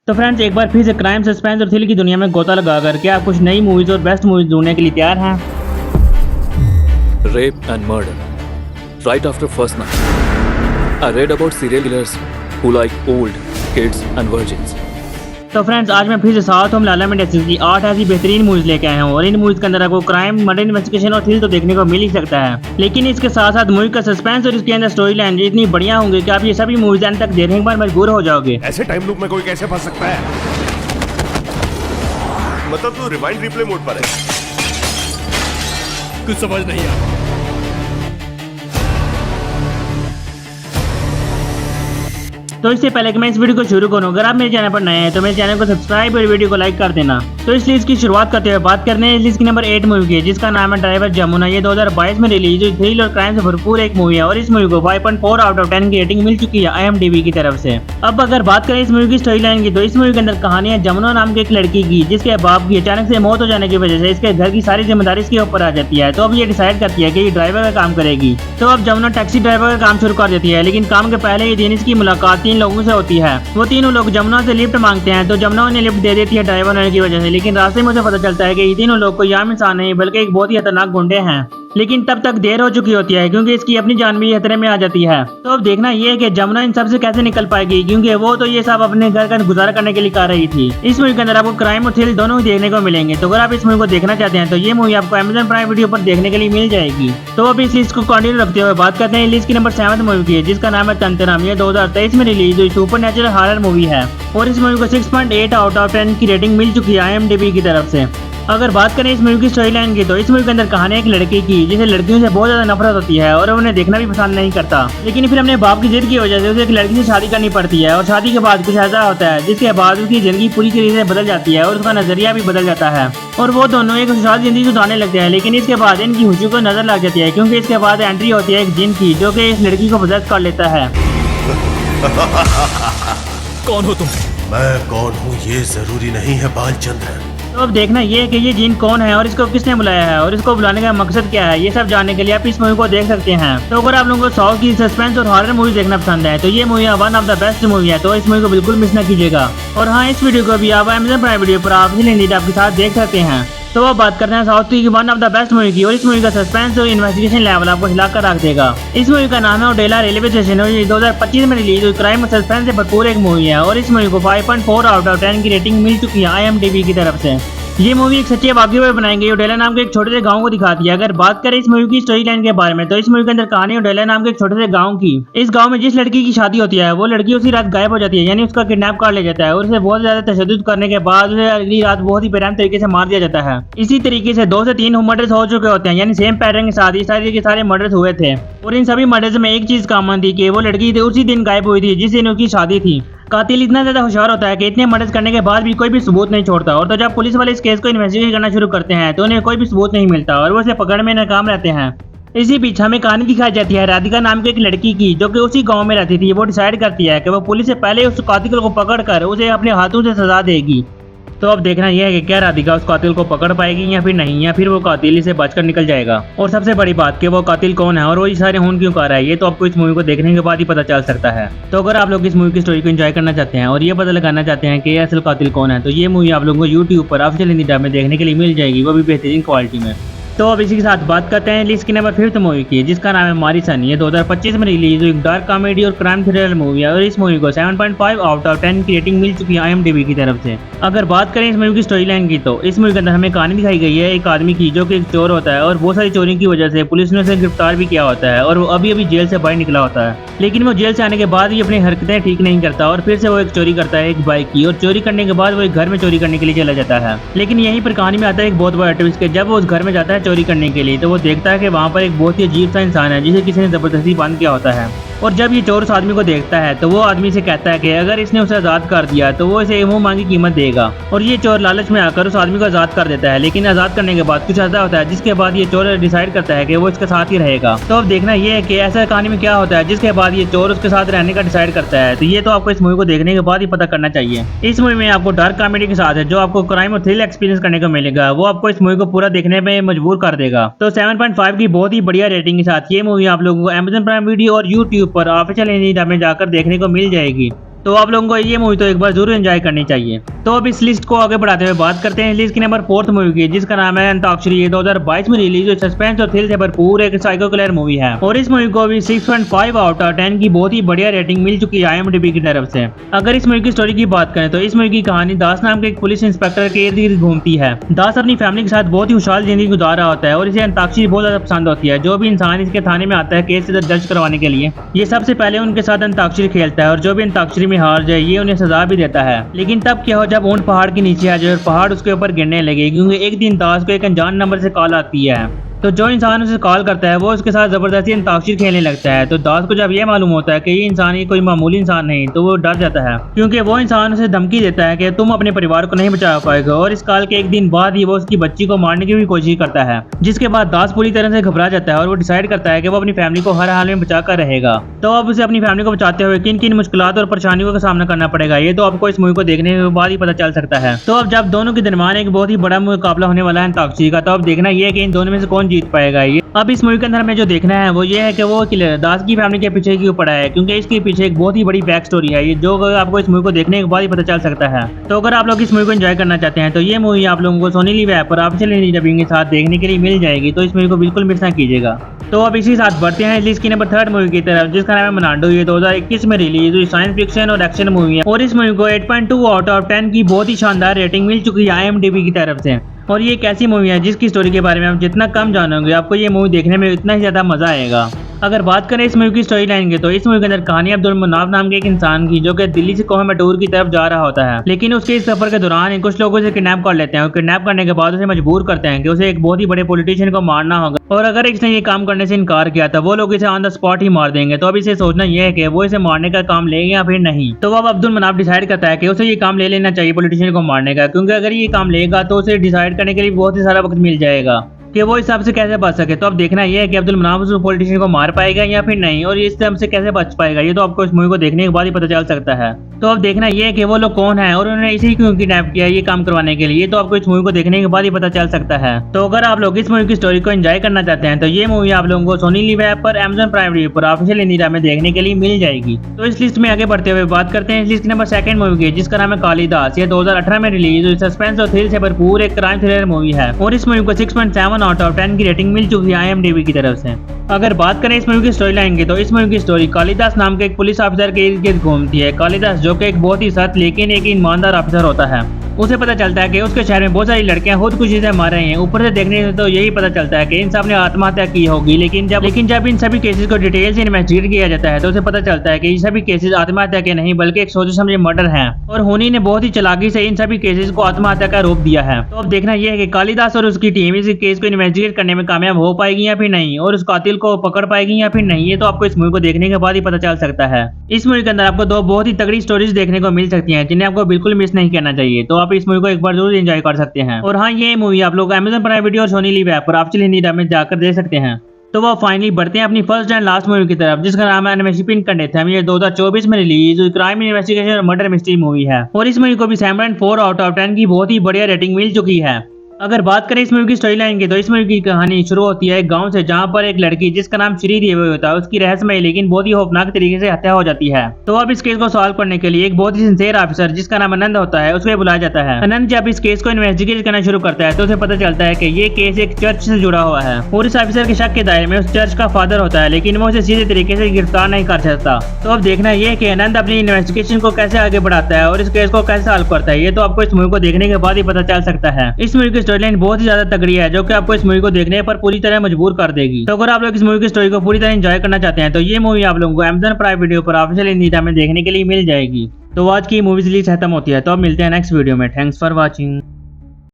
तो फ्रेंड्स, एक बार फिर से क्राइम, सस्पेंस और थ्रिल की दुनिया में गोता लगाकर क्या आप कुछ नई मूवीज और बेस्ट मूवीज ढूंढने के लिए तैयार हैं? Rape and murder. Right after first night, I read about serial killers who like old kids and virgins. तो फ्रेंड्स, आज मैं फिर से साउथ होम लाला इंडस्ट्रीज की 8 ऐसी बेहतरीन मूवीज लेके आया हूँ और इन मूवीज के अंदर आपको क्राइम, मर्डर इन्वेस्टिगेशन और थ्रिल तो देखने को मिल ही सकता है, लेकिन इसके साथ साथ मूवी का सस्पेंस और इसके अंदर स्टोरी लाइन इतनी बढ़िया होंगे कि आप ये सभी मूवीज अंत तक देखने के बाद मजबूर हो जाओगे। ऐसे टाइम लूप में कोई कैसे फंस सकता है? मतलब तू रिवाइंड रिप्ले मोड पर है। कुछ समझ नहीं आ रहा। तो इससे पहले कि मैं इस वीडियो को शुरू करूं, अगर आप मेरे चैनल पर नए हैं तो मेरे चैनल को सब्सक्राइब और वीडियो को लाइक कर देना। तो इस लिस्ट की शुरुआत करते हुए बात करते हैं इस लिस्ट की नंबर 8 मूवी की, जिसका नाम है ड्राइवर जमुना। ये 2022 में रिलीज हुई थ्रिल और क्राइम से भरपूर एक मूवी है और इस मूवी को 5.4 आउट ऑफ 10 की रेटिंग मिल चुकी है IMDb की तरफ से। अब अगर बात करें इस मूवी की स्टोरी लाइन की, तो इस मूवी के अंदर कहानी है जमुना नाम की एक लड़की की, जिसके बाप की अचानक से मौत हो जाने की वजह से इसके घर की सारी जिम्मेदारी इसके ऊपर आ जाती है। तो अब ये डिसाइड करती है कि ये ड्राइवर का काम करेगी। तो अब जमुना टैक्सी ड्राइवर का काम शुरू कर देती है, लेकिन काम के पहले ही दिन इसकी मुलाकात 3 लोगों से होती है। वो तीनों लोग जमुना से लिफ्ट मांगते हैं, तो जमुना उन्हें लिफ्ट दे देती है ड्राइवर होने की वजह से, लेकिन रास्ते में उसे पता चलता है कि ये तीनों लोग कोई आम इंसान नहीं बल्कि एक बहुत ही खतरनाक गुंडे हैं। लेकिन तब तक देर हो चुकी होती है क्योंकि इसकी अपनी जान भी खतरे में आ जाती है। तो अब देखना ये है कि जमुना इन सब से कैसे निकल पाएगी, क्योंकि वो तो ये सब अपने घर का गुजारा करने के लिए कर रही थी। इस मूवी के अंदर आपको क्राइम और थ्रिल दोनों ही देखने को मिलेंगे। तो अगर आप इस मूवी को देखना चाहते हैं तो ये मूवी आपको Amazon प्राइम वीडियो पर देखने के लिए मिल जाएगी। तो अब इस लिस्ट को कंटिन्यू रखते हुए बात करते हैं लिस्ट की नंबर 7 मूवी की, जिसका नाम है तंत्रम। ये 2023 में रिलीज हुई सुपर नेचुरल हॉरर मूवी है और इस मूवी को 6.8 आउट ऑफ 10 की रेटिंग मिल चुकी है IMDb की तरफ से। अगर बात करें इस मूवी की स्टोरी लाइन की, तो इस मूवी के अंदर कहानी एक लड़के की जिसे लड़कियों से बहुत ज्यादा नफरत होती है और उन्हें देखना भी पसंद नहीं करता, लेकिन फिर अपने बाप की जिद की वजह से उसे एक लड़की से शादी करनी पड़ती है और शादी के बाद कुछ ऐसा होता है जिसके बाद उसकी जिंदगी पूरी तरीके से बदल जाती है और उसका नजरिया भी बदल जाता है और वो दोनों एक खुशहाल जिंदगी गुजारने लगते हैं। लेकिन इसके बाद इनकी खुशी को नजर लग जाती है क्योंकि इसके बाद एंट्री होती है एक जिन की, जो कि इस लड़की को पोजेस कर लेता है। कौन हो तुम? मैं कौन हूँ ये जरूरी नहीं है बालचंद्र। तो अब देखना ये है कि ये जिन कौन है और इसको किसने बुलाया है और इसको बुलाने का मकसद क्या है, ये सब जानने के लिए आप इस मूवी को देख सकते हैं। तो अगर आप लोगों को साउथ की सस्पेंस और हॉरर मूवी देखना पसंद है तो ये movie one of the best movie है, तो इस मूवी को बिल्कुल मिस न कीजिएगा। और हाँ, इस वीडियो को भी आप Amazon प्राइम वीडियो पर आप आपके साथ देख सकते हैं। तो अब बात करते हैं साउथ की one of the best movie की और इस मूवी का सस्पेंस और इन्वेस्टिगेशन लेवल आपको हिलाकर रख देगा। इस मूवी का नाम है ओडेला रेलवे स्टेशन और ये 2025 में रिलीज हुई क्राइम और सस्पेंस से भरपूर एक मूवी है और इस मूवी को 5.4 आउट ऑफ 10 की रेटिंग मिल चुकी है IMDb की तरफ से। ये मूवी एक सच्चे वाकये पर बनाई गई ओडेला नाम के एक छोटे से गांव को दिखाती है। अगर बात करें इस मूवी की स्टोरी लाइन के बारे में, तो इस मूवी के अंदर कहानी ओडेला नाम के एक छोटे से गांव की। इस गांव में जिस लड़की की शादी होती है वो लड़की उसी रात गायब हो जाती है, यानी उसका किडनैप कर लिया जाता है और उसे बहुत ज्यादा तशद्दुद करने के बाद उसे अगली रात बहुत ही बेरहम तरीके से मार दिया जाता है। इसी तरीके से 2 से 3 मर्डर्स हो चुके होते हैं, यानी सेम पैटर्न के साथ ही सारे के सारे मर्डर्स हुए थे और इन सभी मर्डर्स में एक चीज कॉमन थी कि वो लड़की उसी दिन गायब हुई थी जिस दिन उसकी शादी थी। कातिल इतना ज्यादा होशियार होता है कि इतने मर्डर्स करने के बाद भी कोई भी सबूत नहीं छोड़ता और तो जब पुलिस वाले इस केस को इन्वेस्टिगेट करना शुरू करते हैं तो उन्हें कोई भी सबूत नहीं मिलता और वो उसे पकड़ने में नाकाम रहते हैं। इसी बीच हमें कहानी दिखाई जाती है राधिका नाम की एक लड़की की, जो कि उसी गांव में रहती थी। वो डिसाइड करती है कि वो पुलिस से पहले उस कातिल को पकड़कर उसे अपने हाथों से सजा देगी। तो अब देखना यह है कि क्या राधिका उस कातिल को पकड़ पाएगी या फिर नहीं, या फिर वो कातिल से बचकर निकल जाएगा। और सबसे बड़ी बात कि वो कातिल कौन है और वो ये सारे खून क्यों कर रहा है, ये तो आपको इस मूवी को देखने के बाद ही पता चल सकता है। तो अगर आप लोग इस मूवी की स्टोरी को एंजॉय करना चाहते हैं और ये पता लगाना चाहते हैं कि असल कातिल कौन है, तो ये मूवी आप लोगों को YouTube पर ऑफिशियल हिंदी डब में देखने के लिए मिल जाएगी, वो भी बेहतरीन क्वालिटी में। तो अब इसी के साथ बात करते हैं लिस्ट की नंबर 5 मूवी की, जिसका नाम है मारिसन। ये 2025 में रिलीज हुई डार्क कॉमेडी और क्राइम थ्रिलर मूवी है और इस मूवी को 7.5 आउट ऑफ 10 की रेटिंग मिल चुकी है IMDb की तरफ से। अगर बात करें इस मूवी की स्टोरी लाइन की, तो इस मूवी के अंदर हमें कहानी दिखाई गई है एक आदमी की, जो कि एक चोर होता है और बहुत सारी चोरी की वजह से पुलिस ने उसे गिरफ्तार भी किया होता है और वो अभी अभी जेल से बाहर निकला होता है। लेकिन वो जेल से आने के बाद ही अपनी हरकतें ठीक नहीं करता और फिर से वो एक चोरी करता है एक बाइक की, और चोरी करने के बाद वो एक घर में चोरी करने के लिए चला जाता है। लेकिन यहीं पर कहानी में आता है एक बहुत बड़ा ट्विस्ट कि जब वो उस घर में जाता है चोरी करने के लिए, तो वो देखता है कि वहाँ पर एक बहुत ही अजीब सा इंसान है जिसे किसी ने जबरदस्ती बंद किया होता है। और जब ये चोर उस आदमी को देखता है तो वो आदमी से कहता है कि अगर इसने उसे आज़ाद कर दिया तो वो इसे मुंह मांगी कीमत देगा। और ये चोर लालच में आकर उस आदमी को आज़ाद कर देता है, लेकिन आज़ाद करने के बाद कुछ ऐसा होता है जिसके बाद ये चोर डिसाइड करता है कि वो इसके साथ ही रहेगा। तो अब देखना ये है कि ऐसा कहानी में क्या होता है जिसके बाद ये चोर उसके साथ रहने का डिसाइड करता है। तो ये तो आपको इस मूवी को देखने के बाद ही पता करना चाहिए। इस मूवी में आपको डार्क कॉमेडी के साथ है जो आपको क्राइम और थ्रिल एक्सपीरियंस करने को मिलेगा, वो आपको इस मूवी को पूरा देखने में मजबूर कर देगा। तो 7.5 की बहुत ही बढ़िया रेटिंग के साथ ये मूवी आप लोगों को Amazon प्राइम वीडियो और YouTube पर ऑफिशियल हिंदी डब में जाकर देखने को मिल जाएगी। तो आप लोगों को ये मूवी तो एक बार जरूर एंजॉय करनी चाहिए। तो अब इस लिस्ट को आगे बढ़ाते हुए बात करते हैं लिस्ट की नंबर 4 मूवी की, जिसका नाम है अंताक्षरी। ये 2022 में रिलीज हुई सस्पेंस और थ्रिल से भरपूर एक साइको किलर मूवी है और इस मूवी को अभी 6.5 आउट ऑफ 10 की बहुत ही बढ़िया रेटिंग मिल चुकी है IMDb की तरफ से। अगर इस मूवी की स्टोरी की बात करें तो इस मूवी की कहानी दास नाम के एक पुलिस इंस्पेक्टर के इर्द गिर्द घूमती है। दास अपनी फैमिली के साथ बहुत ही खुशहाल जिंदगी गुजार रहा होता है और इसे अंताक्षरी बहुत ज्यादा पसंद होती है। जो भी इंसान इसके थाने में आता है केस दर्ज करवाने के लिए, ये सबसे पहले उनके साथ अंताक्षरी खेलता है और जो भी अंताक्षरी में हार जाए ये उन्हें सजा भी देता है। लेकिन तब क्या हो जब ऊंट पहाड़ के नीचे आ जाए और पहाड़ उसके ऊपर गिरने लगे, क्योंकि एक दिन दास को एक अनजान नंबर से कॉल आती है। तो जो इंसान उसे कॉल करता है वो उसके साथ जबरदस्ती अंताक्षरी खेलने लगता है। तो दास को जब ये मालूम होता है कि ये इंसान ही कोई मामूली इंसान नहीं, तो वो डर जाता है, क्योंकि वो इंसान उसे धमकी देता है कि तुम अपने परिवार को नहीं बचा पाएगा। और इस कॉल के एक दिन बाद ही वो उसकी बच्ची को मारने की भी कोशिश करता है, जिसके बाद दास पूरी तरह से घबरा जाता है और वो डिसाइड करता है कि वो अपनी फैमिली को हर हाल में बचा कर रहेगा। तो अब उसे अपनी फैमिली को बचाते हुए किन किन मुश्किलात और परेशानियों का सामना करना पड़ेगा, ये तो आपको इस मूवी को देखने के बाद ही पता चल सकता है। तो अब जब दोनों के दरमियान एक बहुत ही बड़ा मुकाबला होने वाला है अंताक्षरी का, तो अब देखना ये है कि इन दोनों में से कौन जीत पाएगा। ये अब इस मूवी के अंदर हमें जो देखना है वो ये है कि वो किलर दास की फैमिली के पीछे क्यों पड़ा है, क्योंकि इसके पीछे एक बहुत ही बड़ी बैक स्टोरी है, ये जो आपको इस मूवी को देखने के बाद ही पता चल सकता है। तो अगर आप लोग इस मूवी को एंजॉय करना चाहते हैं तो ये मूवी आप लोगों को सोनी लिव ऐप पर ऑफिशियल डबिंग के साथ देखने के लिए मिल जाएगी, तो इस मूवी को बिल्कुल मिस ना कीजिएगा। तो अब इसी साथ बढ़ते हैं लिस्ट की नंबर 3 मूवी की तरफ, जिसका नाम है मनांडो। ये 2021 में रिलीज हुई साइंस फिक्शन और एक्शन मूवी है और इस मूवी को 8.2 आउट ऑफ 10 की बहुत ही शानदार रेटिंग मिल चुकी है IMDb की तरफ से। और ये एक ऐसी मूवी है जिसकी स्टोरी के बारे में आप जितना कम जानोगे आपको ये मूवी देखने में उतना ही ज्यादा मजा आएगा। अगर बात करें इस मूवी की स्टोरी लाइन की, तो इस मूवी के अंदर कहानी अब्दुल मुनाफ नाम के एक इंसान की, जो कि दिल्ली से कोहमटूर की तरफ जा रहा होता है। लेकिन उसके इस सफर के दौरान कुछ लोग उसे किडनैप कर लेते हैं और किडनैप करने के बाद उसे मजबूर करते हैं कि उसे एक बहुत ही बड़े पॉलिटिशियन को मारना होगा, और अगर इसने ये काम करने से इनकार किया तो वो लोग इसे ऑन द स्पॉट ही मार देंगे। तो अब इसे सोचना यह है कि वो इसे मारने का काम लेगा या फिर नहीं। तो अब अब्दुल मुनाफ डिसाइड करता है कि उसे ये काम ले लेना चाहिए पॉलिटिशियन को मारने का, क्योंकि अगर ये काम लेगा तो उसे डिसाइड करने के लिए बहुत ही सारा वक्त मिल जाएगा कि वो इस सबसे कैसे बच सके। तो अब देखना यह है कि अब्दुल मुनाफ उस पॉलिटिशियन को मार पाएगा या फिर नहीं, और इस सब से कैसे बच पाएगा ये तो आपको इस मूवी को देखने के बाद ही पता चल सकता है। तो अब देखना यह है कि वो लोग कौन है और उन्होंने इसी क्यों किडनैप किया ये काम करवाने के लिए, तो आपको इस मूवी को देखने के बाद ही पता चल सकता है। तो अगर आप लोग इस मूवी की स्टोरी को एंजॉय करना चाहते हैं तो ये मूवी आप लोगों को सोनी लिव ऐप पर Amazon प्राइम वीडियो पर ऑफिशियल हिंदी में देखने के लिए मिल जाएगी। तो इस लिस्ट में आगे बढ़ते हुए बात करते हैं इस लिस्ट की नंबर 2 मूवी की, जिसका नाम है कालिदास। ये 2018 में रिलीज हुई सस्पेंस और थ्रिल से भरपूर एक क्राइम थ्रिलर मूवी है और इस मूवी को 6.7 आउट ऑफ 10 की रेटिंग मिल चुकी है IMDb की तरफ से। अगर बात करें इस मूवी की स्टोरी लाइन की, तो इस मूवी की स्टोरी कालिदास नाम के एक पुलिस ऑफिसर के इर्द गिर्द घूमती है। कालिदास जो कि एक बहुत ही सख्त लेकिन एक ईमानदार ऑफिसर होता है, उसे पता चलता है कि उसके शहर में बहुत सारी लड़कियां खुदकुशी से मार रही हैं। ऊपर से देखने से तो यही पता चलता है कि इन सब ने आत्महत्या की होगी, लेकिन जब इन सभी केसेस को डिटेल से इन्वेस्टिगेट किया जाता है तो उसे पता चलता है कि ये सभी केसेस आत्महत्या के नहीं बल्कि एक सोचे समझे मर्डर हैं, और होनी ने बहुत ही चालाकी से इन सभी केसेस को आत्महत्या का रूप दिया है। तो अब देखना यह है कि कालिदास और उसकी टीम इस केस को इन्वेस्टिगेट करने में कामयाब हो पाएगी या फिर नहीं, और उस कातिल को पकड़ पाएगी या फिर नहीं, ये तो आपको इस मूवी को देखने के बाद ही पता चल सकता है। इस मूवी के अंदर आपको 2 बहुत ही तगड़ी स्टोरीज देखने को मिल सकती हैं जिन्हें आपको बिल्कुल मिस नहीं करना चाहिए। तो आप इस मूवी को एक बार जरूर एंजॉय कर सकते हैं। और हाँ, ये मूवी आप लोग Amazon प्राइम वीडियो और सोनी लिव ऐप पर ऑफिशियल हिंदी में जाकर देख सकते हैं। तो वो फाइनली बढ़ते हैं अपनी फर्स्ट एंड लास्ट मूवी की तरफ, जिसका नाम है एनिमेशन कंडेथम। ये 2024 में रिलीज हुई क्राइम इन्वेस्टिगेशन और मर्डर मिस्ट्री मूवी है और इस मूवी को भी 7.4 आउट ऑफ 10 की बहुत ही बढ़िया रेटिंग मिल चुकी है। अगर बात करें इस मूवी की स्टोरी लाइन की, तो इस मूवी की कहानी शुरू होती है एक गांव से, जहां पर एक लड़की जिसका नाम श्री देवी होता है उसकी रहस्यमय लेकिन बहुत ही खौफनाक तरीके से हत्या हो जाती है। तो अब इस केस को सॉल्व करने के लिए एक बहुत ही सिंसियर ऑफिसर जिसका नाम आनंद होता है उसे बुलाया जाता है। आनंद जब इस केस को इन्वेस्टिगेट करना शुरू करता है तो उसे पता चलता है कि ये केस एक चर्च से जुड़ा हुआ है और इस ऑफिसर के शक के दायरे में उस चर्च का फादर होता है, लेकिन वो उसे सीधे तरीके से गिरफ्तार नहीं कर सकता। तो अब देखना यह है कि आनंद अपनी इन्वेस्टिगेशन को कैसे आगे बढ़ाता है और इस केस को कैसे सॉल्व करता है, ये तो आपको इस मूवी को देखने के बाद ही पता चल सकता है। इस मूवी की स्टोरी लाइन बहुत ही ज्यादा तगड़ी है जो कि आपको इस मूवी को देखने पर पूरी तरह मजबूर कर देगी। तो अगर आप लोग इस मूवी की स्टोरी को पूरी तरह एंजॉय करना चाहते हैं तो ये मूवी आप लोगों को Amazon प्राइम वीडियो पर ऑफिशियल हिंदी में देखने के लिए मिल जाएगी। तो आज की मूवीज लिस्ट खत्म होती है, तो अब मिलते हैं नेक्स्ट वीडियो में। Thanks for watching.